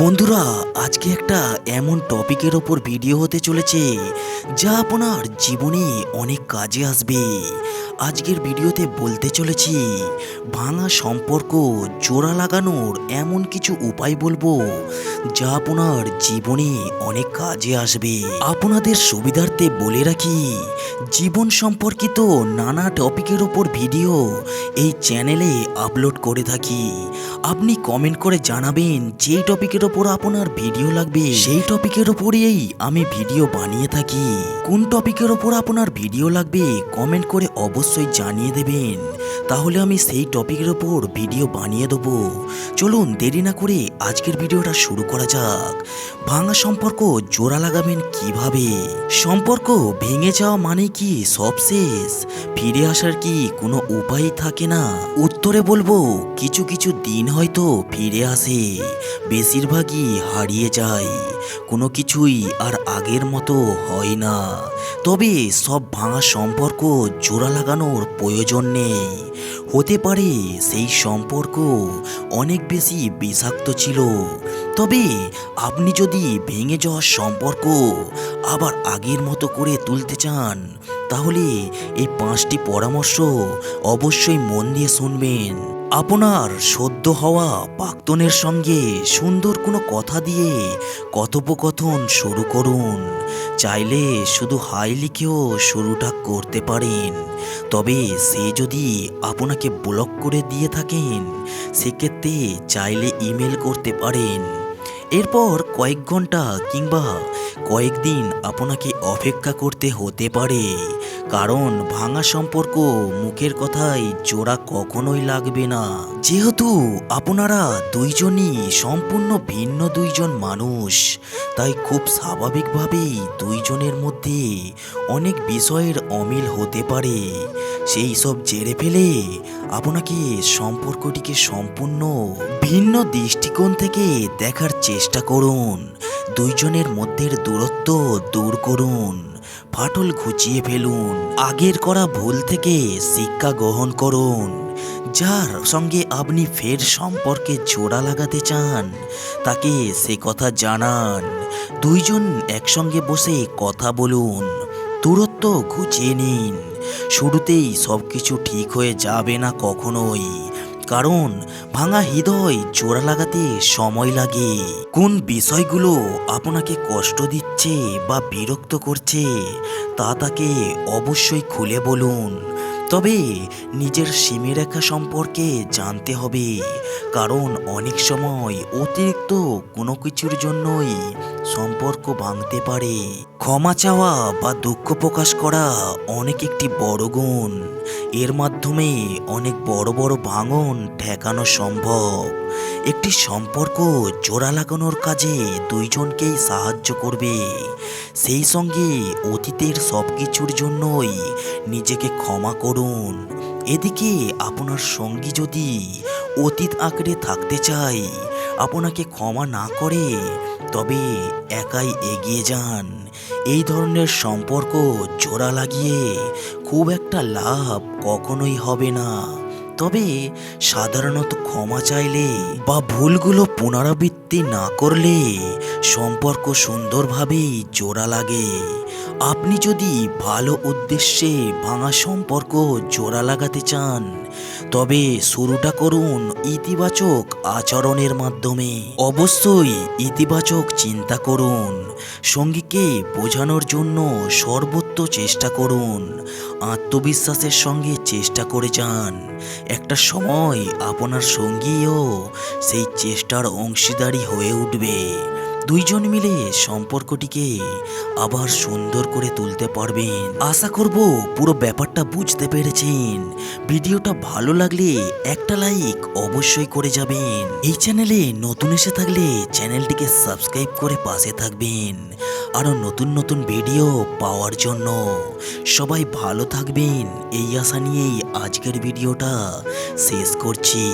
বন্ধুরা, আজকে একটা এমন টপিকের ওপর ভিডিও হতে চলেছে যা আপনার জীবনে অনেক কাজে আসবে। আজকের ভিডিওতে বলতে চলেছি ভাঙা সম্পর্ক জোড়া লাগানোর এমন কিছু উপায় বলবো যা আপনার জীবনে অনেক কাজে আসবে। আপনাদের সুবিধার্থে বলে রাখি, জীবন সম্পর্কিত নানা টপিকের ওপর ভিডিও এই চ্যানেলে আপলোড করে থাকি। আপনি কমেন্ট করে জানাবেন যেই টপিকের ওপর আপনার ভিডিও লাগবে, সেই টপিকের ওপরেই আমি ভিডিও বানিয়ে থাকি। কোন টপিকের ওপর আপনার ভিডিও লাগবে কমেন্ট করে অবশ্যই জানিয়ে দেবেন, তাহলে আমি সেই টপিকের ওপর ভিডিও বানিয়ে দেবো। চলুন দেরি না করে আজকের ভিডিওটা শুরু করা যাক। ভাঙা সম্পর্ক জোড়া লাগাবেন কিভাবে? সম্পর্ক ভেঙে যাওয়া মানে কি সব শেষ? ফিরে আসার কি কোনো উপায় থাকে না? উত্তরে বলবো, কিছু কিছু দিন হয়তো ফিরে আসে, বেশিরভাগই হারিয়ে যায়। কোনো কিছুই আর আগের মতো হয় না। তবে সব ভাঙা সম্পর্ক জোড়া লাগানোর প্রয়োজন নেই। হতে পারে সেই সম্পর্ক অনেক বেশি বিষাক্ত ছিল, তবে আপনি যদি ভেঙে যাওয়া সম্পর্ক আবার আগের মতো করে তুলতে চান, তাহলে এই 5টি পরামর্শ অবশ্যই মন দিয়ে শুনবেন। আপনার সদ্য হওয়া প্রাক্তনের সঙ্গে সুন্দর কোনো কথা দিয়ে কথোপকথন শুরু করুন। চাইলে শুধু হাই লিখেও শুরুটা করতে পারেন, তবে সে যদি আপনাকে ব্লক করে দিয়ে থাকেন সেক্ষেত্রে চাইলে ইমেল করতে পারেন। এরপর কয়েক ঘন্টা কিংবা কয়েকদিন আপনাকে অপেক্ষা করতে হতে পারে, কারণ ভাঙা সম্পর্ক মুখের কথায় জোড়া কখনোই লাগবে না। যেহেতু আপনারা দুইজনই সম্পূর্ণ ভিন্ন দুইজন মানুষ, তাই খুব স্বাভাবিকভাবেই দুইজনের মধ্যে অনেক বিষয়ের অমিল হতে পারে। সেই সব জেরে ফেলে আপনাকে সম্পর্কটিকে সম্পূর্ণ ভিন্ন দৃষ্টিকোণ থেকে দেখার চেষ্টা করুন। দুইজনের মধ্যের দূরত্ব দূর করুন, ফাটল ঘুচিয়ে ফেলুন। আগের করা ভুল থেকে শিক্ষা গ্রহণ করুন। যার সঙ্গে আপনি ফের সম্পর্কে জোড়া লাগাতে চান তাকে সে কথা জানান। দুইজন একসঙ্গে বসে কথা বলুন, দূরত্ব ঘুচিয়ে নিন। শুরুতেই সব কিছু ঠিক হয়ে যাবে না কখনোই, কারণ ভাঙা হৃদয় জোড়া লাগাতে সময় লাগে। কোন বিষয়গুলো আপনাকে কষ্ট দিচ্ছে বা বিরক্ত করছে তা তাকে অবশ্যই খুলে বলুন, তবে নিজের সীমারেখা সম্পর্কে জানতে হবে, কারণ অনেক সময় অতিরিক্ত কোনো কিছুর জন্যই সম্পর্ক ভাঙতে পারে। ক্ষমা চাওয়া বা দুঃখ প্রকাশ করা অনেক একটি বড় গুণ। এর মাধ্যমে অনেক বড় বড় ভাঙন ঠেকানো সম্ভব। একটি সম্পর্ক জোড়া লাগানোর কাজে দুইজনকেই সাহায্য করবে। সেই সঙ্গে অতীতের সব কিছুর জন্যই নিজেকে ক্ষমা করুন। এদিকে আপনার সঙ্গী যদি অতীত আঁকড়ে থাকতে চায়, আপনাকে ক্ষমা না করে, তবে একাই এগিয়ে যান। এই ধরনের সম্পর্ক জোড়া লাগিয়ে খুব একটা লাভ কখনোই হবে না। তবে সাধারণত ক্ষমা চাইলে বা ভুলগুলো পুনরাবৃত্তি না করলে সম্পর্ক সুন্দরভাবেই জোড়া লাগে। আপনি যদি ভালো উদ্দেশ্যে ভাঙা সম্পর্ক জোড়া লাগাতে চান, তবে শুরুটা করুন ইতিবাচক আচরণের মাধ্যমে। অবশ্যই ইতিবাচক চিন্তা করুন, সঙ্গীকে বোঝানোর জন্য সর্বোচ্চ চেষ্টা করুন, আত্মবিশ্বাসের সঙ্গে চেষ্টা করে যান। একটা সময় আপনার সঙ্গীও সেই চেষ্টার অংশীদারি হয়ে উঠবে। দুইজন মিলে সম্পর্কটিকে আবার সুন্দর করে তুলতে পারবেন। আশা করব পুরো ব্যাপারটা বুঝতে পেরেছেন। ভিডিওটা ভালো লাগলে একটা লাইক অবশ্যই করে যাবেন। এই চ্যানেলে নতুন এসে থাকলে চ্যানেলটিকে সাবস্ক্রাইব করে পাশে থাকবেন আরও নতুন নতুন ভিডিও পাওয়ার জন্য। সবাই ভালো থাকবেন এই আশা নিয়েই আজকের ভিডিওটা শেষ করছি।